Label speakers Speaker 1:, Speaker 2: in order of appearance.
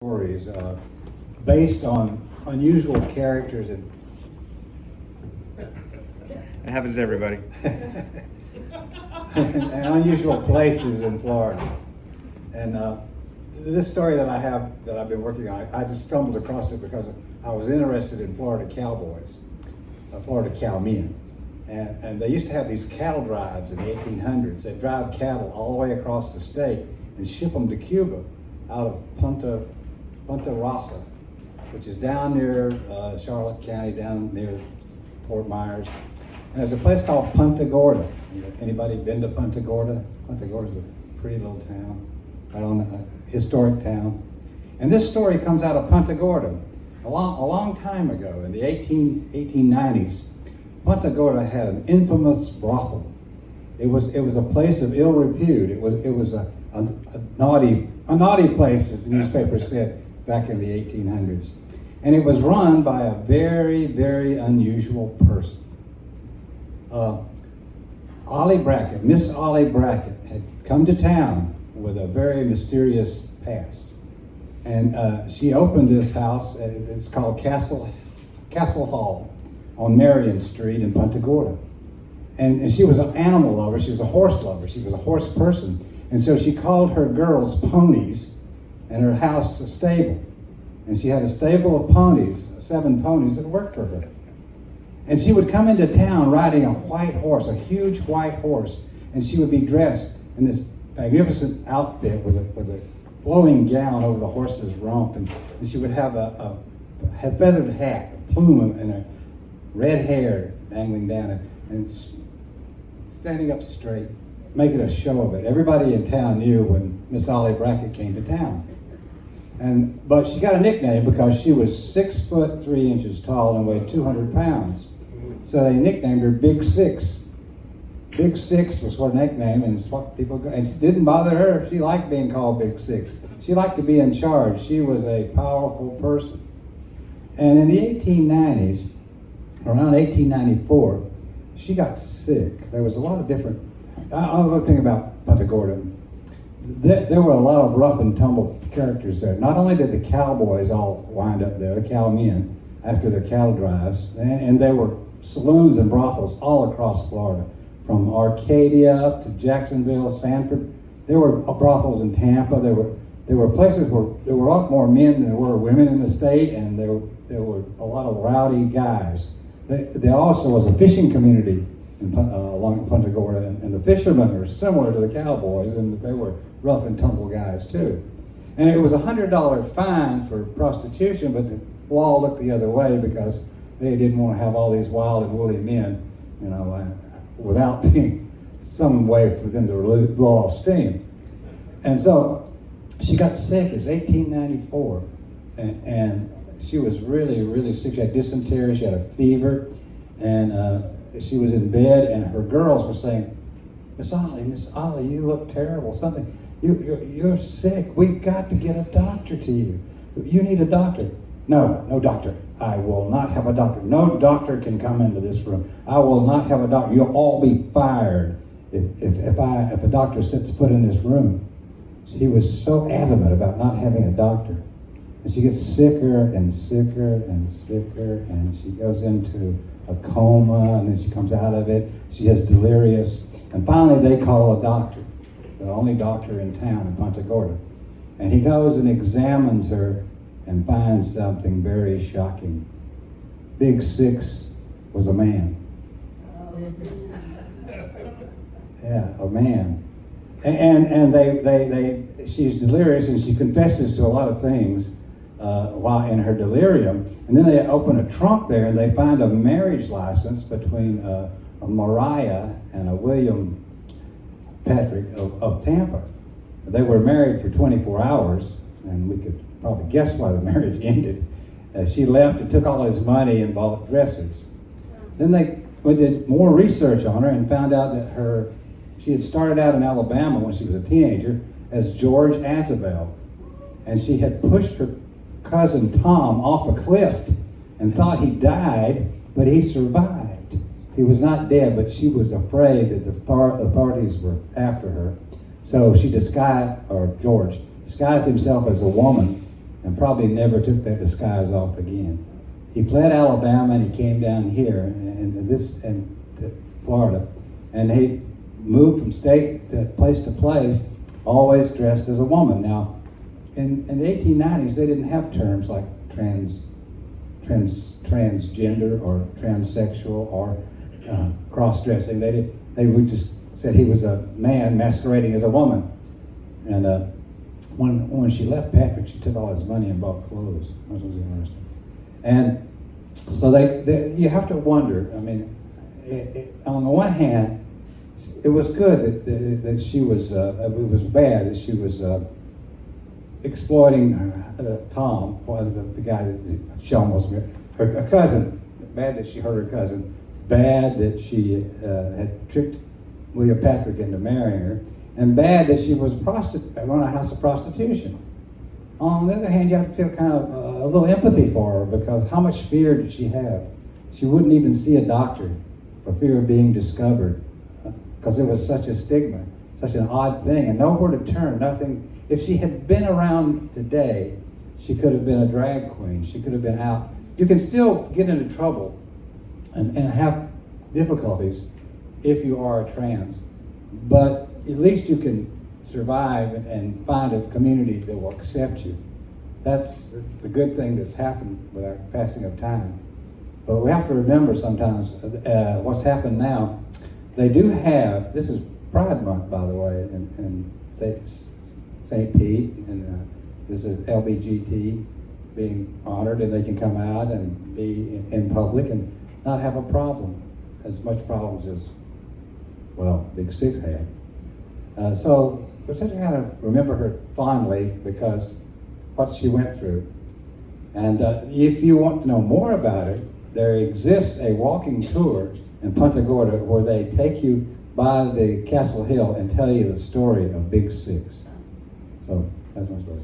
Speaker 1: stories based on unusual characters
Speaker 2: It happens to everybody.
Speaker 1: and unusual places in Florida. And this story that I've been working on, I just stumbled across it because I was interested in Florida cowboys, Florida cowmen. And they used to have these cattle drives in the 1800s. They'd drive cattle all the way across the state and ship them to Cuba out of Punta Rasa, which is down near Charlotte County, down near Fort Myers. And there's a place called Punta Gorda. Anybody been to Punta Gorda? Punta Gorda is a pretty little town, right on a historic town. And this story comes out of Punta Gorda. A long time ago, in the 1890s, Punta Gorda had an infamous brothel. It was a place of ill repute. It was a naughty place, as the newspaper said back in the 1800s. And it was run by a very, very unusual person. Ollie Bracken, Miss Ollie Bracken, had come to town with a very mysterious past. And she opened this house, it's called Castle Hall on Marion Street in Punta Gorda. And she was an animal lover, she was a horse lover, she was a horse person. And so she called her girls ponies and her house a stable. And she had a stable of ponies, 7 ponies that worked for her. And she would come into town riding a white horse, a huge white horse, and she would be dressed in this magnificent outfit with a flowing gown over the horse's rump, and she would have a feathered hat, a plume, and a red hair dangling down, and standing up straight, making a show of it. Everybody in town knew when Miss Ollie Bracken came to town. But she got a nickname because she was 6 foot 3 inches tall and weighed 200 pounds. So they nicknamed her Big Six. Big Six was her nickname, and it's what people go. And it didn't bother her. She liked being called Big Six. She liked to be in charge. She was a powerful person. And in the 1890s, around 1894, she got sick. There was a lot of different. Another thing about Punta Gorda, there were a lot of rough and tumble characters there. Not only did the cowboys all wind up there, the cowmen, after their cattle drives, and there were saloons and brothels all across Florida, from Arcadia up to Jacksonville, Sanford. There were brothels in Tampa. There were places where there were a lot more men than there were women in the state, and there were a lot of rowdy guys. There also was a fishing community along Punta Gorda, and the fishermen were similar to the cowboys, and they were rough and tumble guys too. And it was a $100 fine for prostitution, but the law looked the other way because they didn't want to have all these wild and woolly men, without being some way for them to blow off steam. And so she got sick. It was 1894, and she was really, really sick. She had dysentery. She had a fever, and she was in bed. And her girls were saying, Miss Ollie, you look terrible. Something. You're sick. We've got to get a doctor to you. You need a doctor. No doctor. I will not have a doctor. No doctor can come into this room. I will not have a doctor. You'll all be fired if a doctor sets foot in this room. She was so adamant about not having a doctor. And she gets sicker and sicker and sicker, and she goes into a coma, and then she comes out of it. She gets delirious. And finally they call a doctor, the only doctor in town in Punta Gorda. And he goes and examines her and finds something very shocking. Big Six was a man. Yeah, a man. And she's delirious, and she confesses to a lot of things while in her delirium. And then they open a trunk there, and they find a marriage license between a Mariah and a William Patrick of Tampa. They were married for 24 hours, and we could probably guess why the marriage ended. She left and took all his money and bought dresses. Then they did more research on her and found out that she had started out in Alabama when she was a teenager as George Azabel. And she had pushed her cousin Tom off a cliff and thought he died, but he survived. He was not dead, but she was afraid that the authorities were after her. So George disguised himself as a woman and probably never took that disguise off again. He fled Alabama and he came down here and to Florida, and he moved from state to place, always dressed as a woman. Now, in the 1890s, they didn't have terms like transgender or transsexual or cross-dressing. They would just said he was a man masquerading as a woman. And when she left Patrick, she took all his money and bought clothes. That was interesting. And so you have to wonder. I mean, on the one hand, it was good that she was. It was bad that she was exploiting Tom, the guy that she almost married, her cousin. Bad that she hurt her cousin. Bad that she had tricked William Patrick into marrying her, and bad that she was run a house of prostitution. On the other hand, you have to feel kind of a little empathy for her, because how much fear did she have? She wouldn't even see a doctor for fear of being discovered, because it was such a stigma, such an odd thing, and nowhere to turn, nothing. If she had been around today, she could have been a drag queen. She could have been out. You can still get into trouble and have difficulties if you are a trans, but at least you can survive and find a community that will accept you. That's the good thing that's happened with our passing of time. But we have to remember sometimes what's happened now. They do have, this is Pride Month, by the way, in St. Pete, and this is LBGT being honored, and they can come out and be in public and not have a problem, as much problems as, well, Big Six had. So we're just kind of remember her fondly because what she went through. And if you want to know more about her, there exists a walking tour in Punta Gorda where they take you by the Castle Hill and tell you the story of Big Six. So that's my story.